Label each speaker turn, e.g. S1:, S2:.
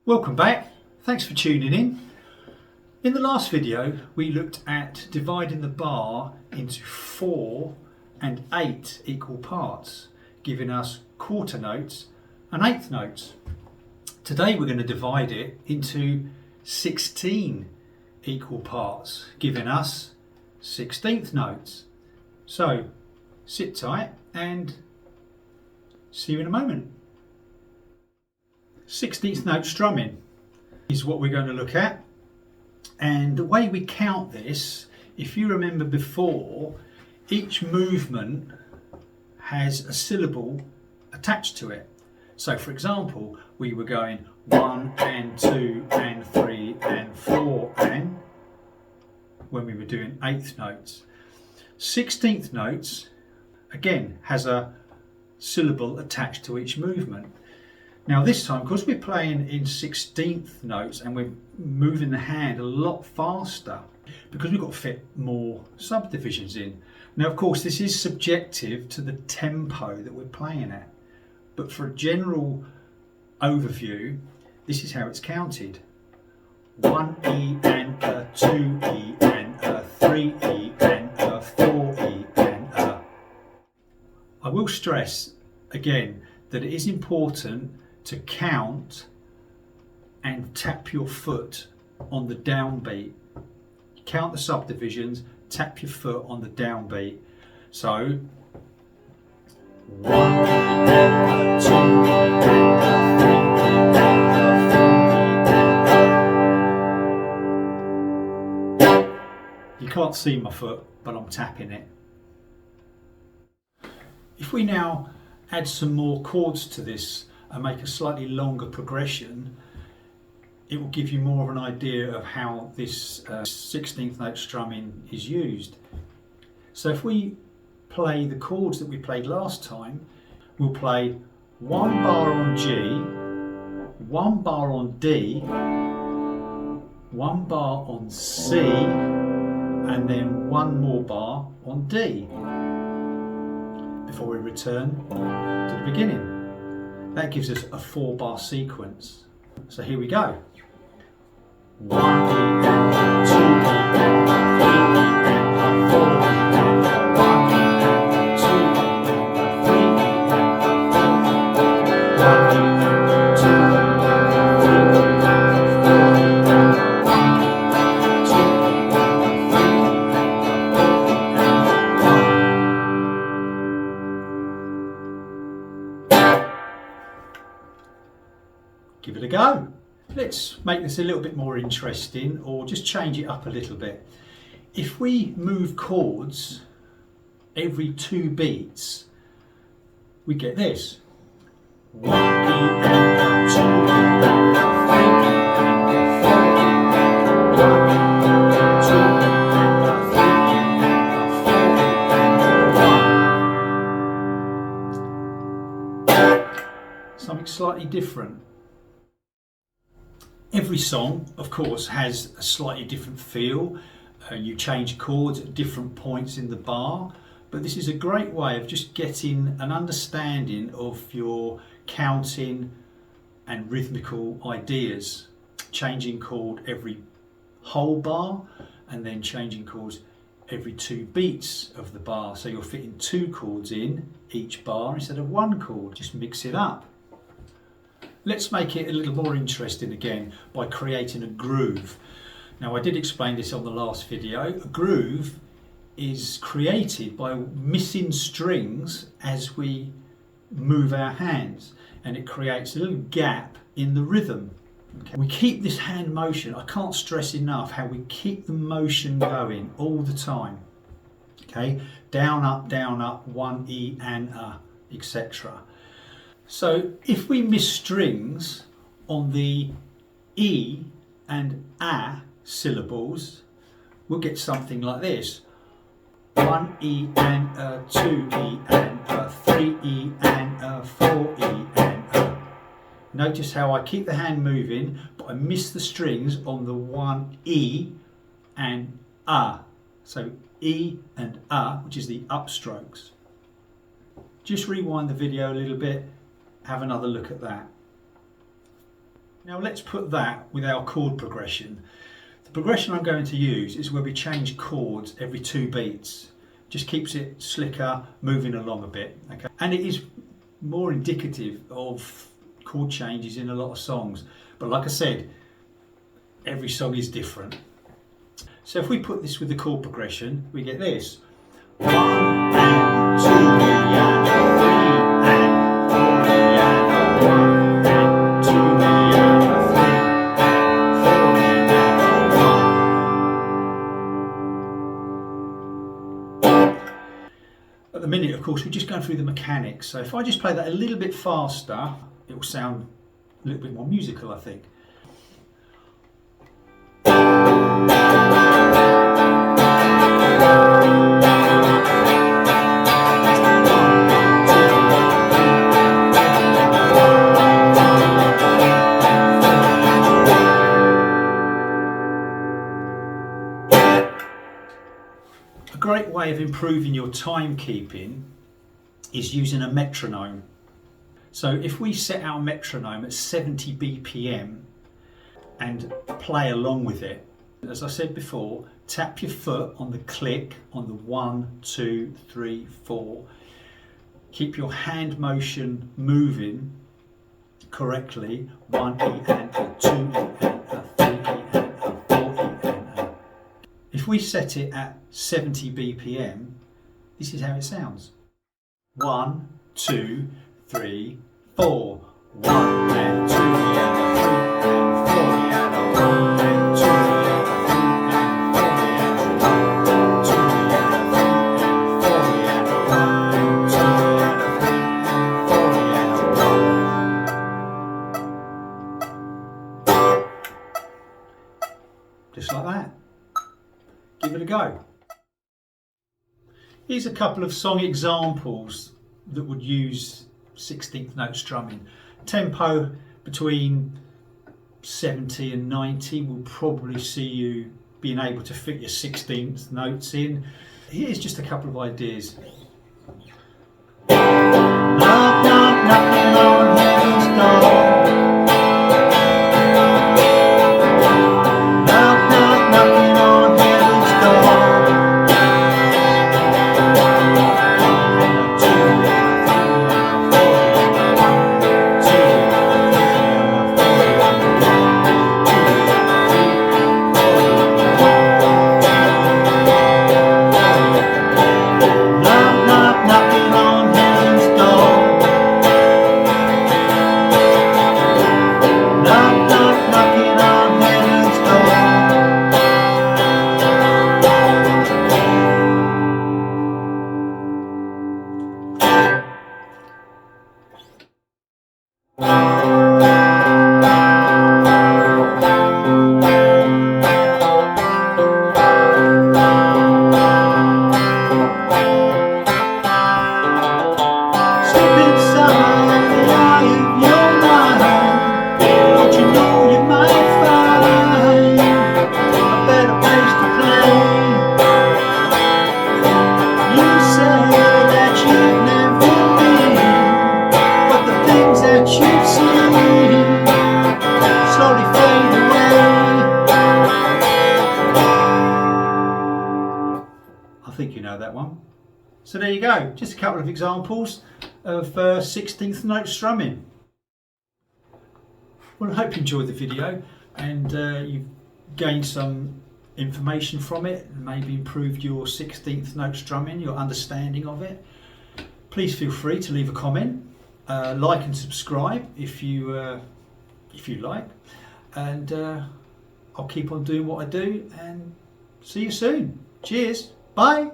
S1: Welcome back, thanks for tuning in. In the last video we looked at dividing the bar into 4 and 8 equal parts, giving us quarter notes and eighth notes. Today we're going to divide it into 16 equal parts, giving us 16th notes. So sit tight and see you in a moment. 16th note strumming is what we're going to look at, and the way we count this, if you remember before, each movement has a syllable attached to it. So for example, we were going 1 and 2 and 3 and 4 and, when we were doing eighth notes. 16th notes again has a syllable attached to each movement. Now this time, because we're playing in 16th notes and we're moving the hand a lot faster, because we've got to fit more subdivisions in. Now of course this is subjective to the tempo that we're playing at, but for a general overview, this is how it's counted. 1E and a, 2E and a, 3E and a, 4E and a. I will stress again that it is important to count and tap your foot on the downbeat. Count the subdivisions, tap your foot on the downbeat. So 1 and 2 and 3 and 4. You can't see my foot, but I'm tapping it. If we now add some more chords to this and make a slightly longer progression, it will give you more of an idea of how this 16th note strumming is used. So if we play the chords that we played last time, we'll play 1 bar on G, 1 bar on D, 1 bar on C, and then 1 more bar on D before we return to the beginning. That gives us a 4-bar sequence. So here we go. 1 and 2 and 3 and 4 and 1 and 2 and 3 and 4 and 2 Give it a go. Let's make this a little bit more interesting, or just change it up a little bit. If we move chords every 2 beats, we get this. 1 E and a, 2 and a, 3 and a, 4 and a, 1 and 2 and a, 3 and a, 4 and 1. Something slightly different. Every song, of course, has a slightly different feel. You change chords at different points in the bar, but this is a great way of just getting an understanding of your counting and rhythmical ideas. Changing chord every whole bar, and then changing chords every 2 beats of the bar. So you're fitting 2 chords in each bar instead of 1 chord. Just mix it up. Let's make it a little more interesting again by creating a groove. Now I did explain this on the last video. A groove is created by missing strings as we move our hands, and it creates a little gap in the rhythm. Okay. We keep this hand motion. I can't stress enough how we keep the motion going all the time. Okay, down, up, 1 E and a, etc. So if we miss strings on the E and A syllables, we'll get something like this. 1 E and a, 2 E and a, 3 E and a, 4 E and a. Notice how I keep the hand moving, but I miss the strings on the 1 E and A. So E and A, which is the upstrokes. Just rewind the video a little bit. Have another look at that. Now let's put that with our chord progression. The progression I'm going to use is where we change chords every 2 beats. Just keeps it slicker, moving along a bit. Okay, and it is more indicative of chord changes in a lot of songs. But like I said, every song is different. So if we put this with the chord progression, we get this. 1 and 2 piano, 3 and 4 piano, 1 and 2 piano, 3 and 4 piano, 1. At the minute, of course, we're just going through the mechanics. So if I just play that a little bit faster, it will sound a little bit more musical, I think. A great way of improving your timekeeping is using a metronome. So if we set our metronome at 70 BPM and play along with it, as I said before, tap your foot on the click on the 1, 2, 3, 4. Keep your hand motion moving correctly. 1 E and a 2 E and a 3 E and a 4 E and a. If we set it at 70 BPM, this is how it sounds. 1, 2, 3, 4. 1 and 2 and a 3 and 4 and a 1 and 2 and a 3 and 4 and a 1 and 2 and a 3 and 4 and a 1 and 2 and a 3 and 4 and a 1. Just like that. Give it a go. Here's a couple of song examples that would use 16th note strumming. Tempo between 70 and 90 will probably see you being able to fit your 16th notes in. Here's just a couple of ideas. Knock, knock, knocking on heaven's door. Knock, knock, knocking on heaven's door. I think you know that one. So there you go, just a couple of examples of 16th note strumming. Well, I hope you enjoyed the video and you've gained some information from it, and maybe improved your 16th note strumming, your understanding of it. Please feel free to leave a comment, like and subscribe if you like, and I'll keep on doing what I do, and see you soon. Cheers, bye.